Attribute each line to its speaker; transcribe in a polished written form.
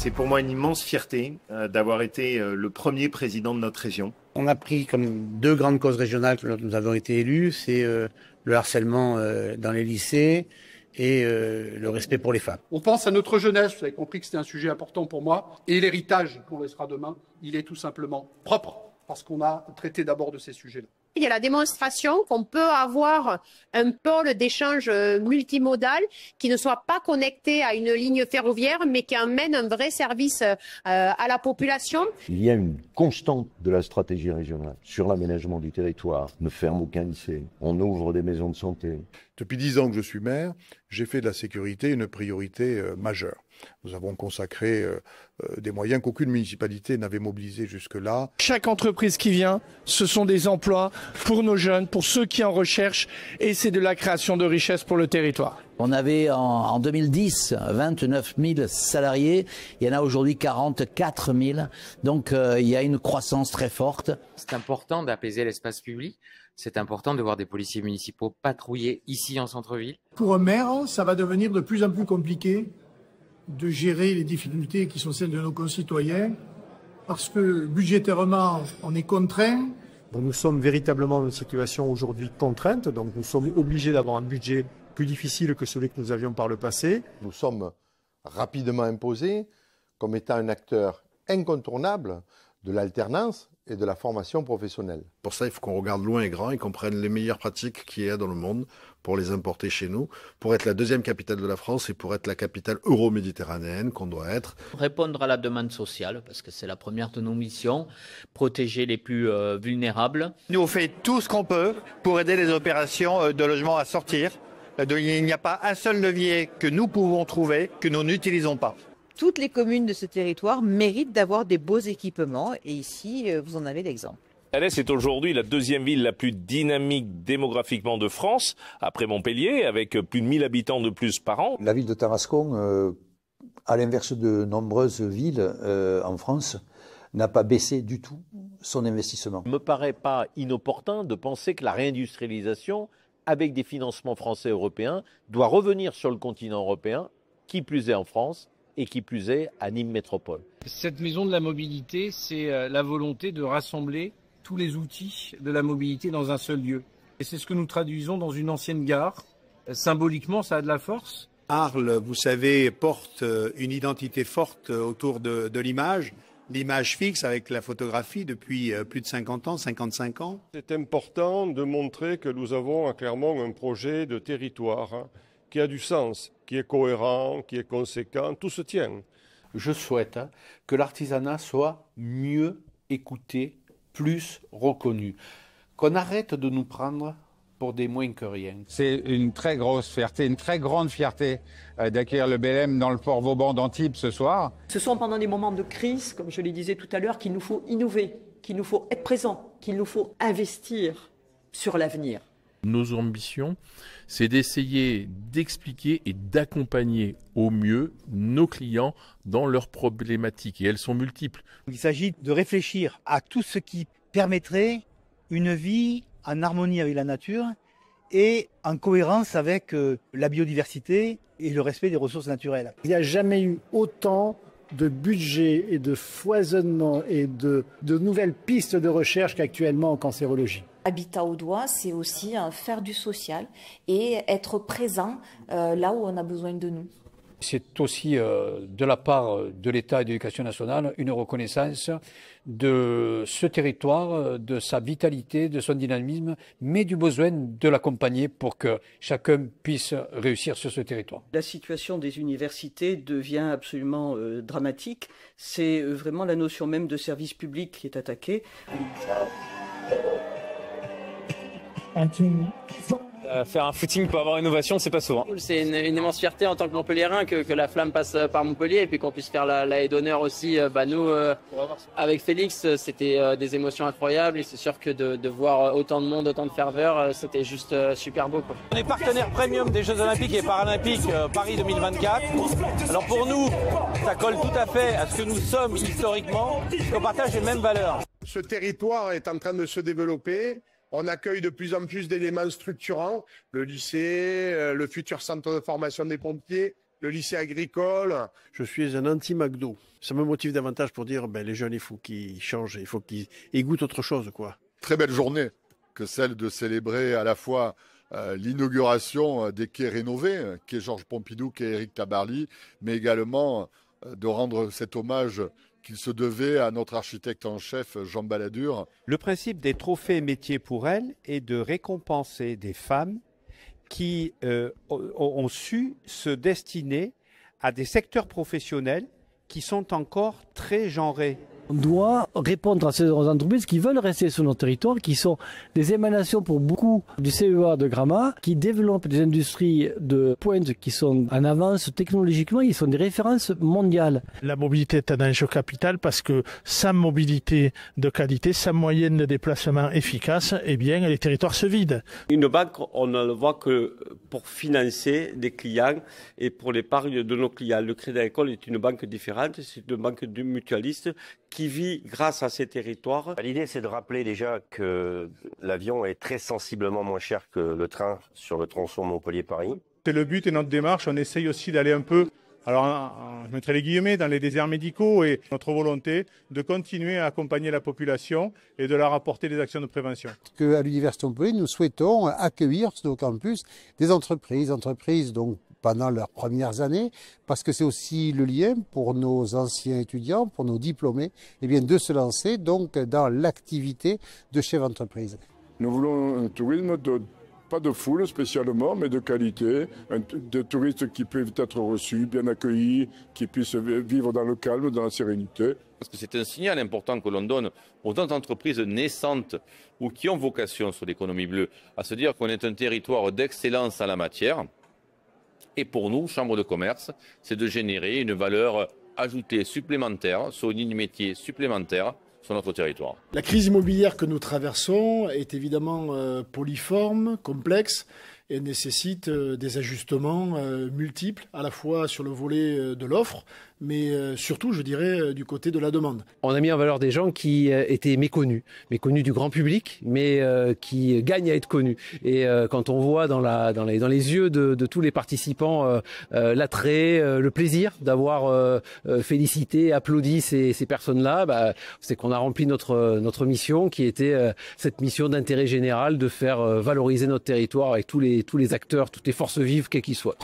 Speaker 1: C'est pour moi une immense fierté d'avoir été le premier président de notre région.
Speaker 2: On a pris comme deux grandes causes régionales que nous avons été élus, c'est le harcèlement dans les lycées et le respect pour les femmes.
Speaker 3: On pense à notre jeunesse, vous avez compris que c'était un sujet important pour moi, et l'héritage qu'on laissera demain, il est tout simplement propre, parce qu'on a traité d'abord de ces sujets-là.
Speaker 4: Il y a la démonstration qu'on peut avoir un pôle d'échange multimodal qui ne soit pas connecté à une ligne ferroviaire, mais qui amène un vrai service à la population.
Speaker 5: Il y a une constante de la stratégie régionale sur l'aménagement du territoire. On ne ferme aucun lycée, on ouvre des maisons de santé.
Speaker 6: Depuis 10 ans que je suis maire, j'ai fait de la sécurité une priorité majeure. Nous avons consacré des moyens qu'aucune municipalité n'avait mobilisés jusque-là.
Speaker 7: Chaque entreprise qui vient, ce sont des emplois pour nos jeunes, pour ceux qui en recherchent, et c'est de la création de richesses pour le territoire.
Speaker 8: On avait en 2010 29 000 salariés, il y en a aujourd'hui 44 000, donc il y a une croissance très forte.
Speaker 9: C'est important d'apaiser l'espace public, c'est important de voir des policiers municipaux patrouiller ici en centre-ville.
Speaker 10: Pour un maire, ça va devenir de plus en plus compliqué de gérer les difficultés qui sont celles de nos concitoyens, parce que budgétairement, on est contraint.
Speaker 11: Nous sommes véritablement dans une situation aujourd'hui contrainte, donc nous sommes obligés d'avoir un budget plus difficile que celui que nous avions par le passé.
Speaker 12: Nous sommes rapidement imposés comme étant un acteur incontournable de l'alternance et de la formation professionnelle.
Speaker 13: Pour ça, il faut qu'on regarde loin et grand et qu'on prenne les meilleures pratiques qu'il y a dans le monde pour les importer chez nous, pour être la deuxième capitale de la France et pour être la capitale euro-méditerranéenne qu'on doit être.
Speaker 14: Répondre à la demande sociale, parce que c'est la première de nos missions, protéger les plus vulnérables.
Speaker 15: Nous, on fait tout ce qu'on peut pour aider les opérations de logement à sortir. Il n'y a pas un seul levier que nous pouvons trouver que nous n'utilisons pas.
Speaker 16: Toutes les communes de ce territoire méritent d'avoir des beaux équipements et ici, vous en avez l'exemple.
Speaker 17: Alès est aujourd'hui la deuxième ville la plus dynamique démographiquement de France, après Montpellier, avec plus de 1000 habitants de plus par an.
Speaker 18: La ville de Tarascon, à l'inverse de nombreuses villes en France, n'a pas baissé du tout son investissement.
Speaker 5: Il ne me paraît pas inopportun de penser que la réindustrialisation, avec des financements français et européens, doit revenir sur le continent européen, qui plus est en France, et qui plus est à Nîmes Métropole.
Speaker 7: Cette maison de la mobilité, c'est la volonté de rassembler tous les outils de la mobilité dans un seul lieu. Et c'est ce que nous traduisons dans une ancienne gare. Symboliquement, ça a de la force.
Speaker 2: Arles, vous savez, porte une identité forte autour de l'image. L'image fixe avec la photographie depuis plus de 50 ans, 55 ans.
Speaker 19: C'est important de montrer que nous avons clairement un projet de territoire qui a du sens, qui est cohérent, qui est conséquent, tout se tient.
Speaker 20: Je souhaite que l'artisanat soit mieux écouté, plus reconnu, qu'on arrête de nous prendre pour des moins que rien.
Speaker 21: C'est une très grosse fierté, une très grande fierté d'accueillir le BLM dans le port Vauban d'Antibes ce soir.
Speaker 22: Ce sont pendant des moments de crise, comme je le disais tout à l'heure, qu'il nous faut innover, qu'il nous faut être présent, qu'il nous faut investir sur l'avenir.
Speaker 23: Nos ambitions, c'est d'essayer d'expliquer et d'accompagner au mieux nos clients dans leurs problématiques. Et elles sont multiples.
Speaker 24: Il s'agit de réfléchir à tout ce qui permettrait une vie en harmonie avec la nature et en cohérence avec la biodiversité et le respect des ressources naturelles.
Speaker 11: Il n'y a jamais eu autant de budget et de foisonnement et de nouvelles pistes de recherche qu'actuellement en cancérologie.
Speaker 25: Habitat au doigt, c'est aussi faire du social et être présent là où on a besoin de nous.
Speaker 26: C'est aussi de la part de l'État et de l'Éducation nationale une reconnaissance de ce territoire, de sa vitalité, de son dynamisme, mais du besoin de l'accompagner pour que chacun puisse réussir sur ce territoire.
Speaker 22: La situation des universités devient absolument dramatique. C'est vraiment la notion même de service public qui est attaquée.
Speaker 27: Faire un footing pour avoir innovation, c'est pas souvent.
Speaker 28: C'est une immense fierté en tant que Montpelliérain que la flamme passe par Montpellier et puis qu'on puisse faire la haie d'honneur aussi. Nous, avec Félix, c'était des émotions incroyables et c'est sûr que de voir autant de monde, autant de ferveur, c'était juste super beau, quoi.
Speaker 27: On est partenaire premium des Jeux Olympiques et Paralympiques Paris 2024. Alors pour nous, ça colle tout à fait à ce que nous sommes historiquement, qu'on partage les mêmes valeurs.
Speaker 29: Ce territoire est en train de se développer. On accueille de plus en plus d'éléments structurants, le lycée, le futur centre de formation des pompiers, le lycée agricole.
Speaker 1: Je suis un anti-McDo. Ça me motive davantage pour dire, les jeunes, il faut qu'ils changent, il faut qu'ils goûtent autre chose, quoi.
Speaker 3: Très belle journée que celle de célébrer à la fois l'inauguration des quais rénovés, quai Georges Pompidou, quai Éric Tabarly, mais également de rendre cet hommage qu'il se devait à notre architecte en chef, Jean Balladur.
Speaker 4: Le principe des trophées métiers pour elles est de récompenser des femmes qui ont su se destiner à des secteurs professionnels qui sont encore très genrés.
Speaker 6: On doit répondre à ces entreprises qui veulent rester sur notre territoire, qui sont des émanations pour beaucoup du CEA de Gramma, qui développent des industries de pointe qui sont en avance technologiquement, ils sont des références mondiales.
Speaker 8: La mobilité est un enjeu capital parce que sans mobilité de qualité, sans moyenne de déplacement efficace, les territoires se vident.
Speaker 9: Une banque, on ne le voit que pour financer des clients et pour l'épargne de nos clients. Le Crédit Agricole est une banque différente, c'est une banque mutualiste qui vit grâce à ces territoires.
Speaker 10: L'idée, c'est de rappeler déjà que l'avion est très sensiblement moins cher que le train sur le tronçon Montpellier-Paris.
Speaker 12: C'est le but et notre démarche. On essaye aussi d'aller un peu, alors je mettrai les guillemets, dans les déserts médicaux, et notre volonté de continuer à accompagner la population et de leur apporter des actions de prévention.
Speaker 13: À l'Université Montpellier, nous souhaitons accueillir sur nos campus des entreprises donc pendant leurs premières années, parce que c'est aussi le lien pour nos anciens étudiants, pour nos diplômés, de se lancer donc dans l'activité de chef d'entreprise.
Speaker 30: Nous voulons un tourisme pas de foule spécialement, mais de qualité, des touristes qui peuvent être reçus, bien accueillis, qui puissent vivre dans le calme, dans la sérénité.
Speaker 31: Parce que c'est un signal important que l'on donne aux entreprises naissantes ou qui ont vocation sur l'économie bleue, à se dire qu'on est un territoire d'excellence en la matière. Et pour nous, Chambre de commerce, c'est de générer une valeur ajoutée supplémentaire sur une ligne métier supplémentaire sur notre territoire.
Speaker 32: La crise immobilière que nous traversons est évidemment polyforme, complexe et nécessite des ajustements multiples, à la fois sur le volet de l'offre, mais surtout, je dirais, du côté de la demande.
Speaker 33: On a mis en valeur des gens qui étaient méconnus du grand public, mais qui gagnent à être connus. Et quand on voit dans les yeux de tous les participants l'attrait, le plaisir d'avoir félicité, applaudi ces personnes-là, c'est qu'on a rempli notre mission, qui était cette mission d'intérêt général de faire valoriser notre territoire avec tous les acteurs, toutes les forces vives, quels qu'ils soient.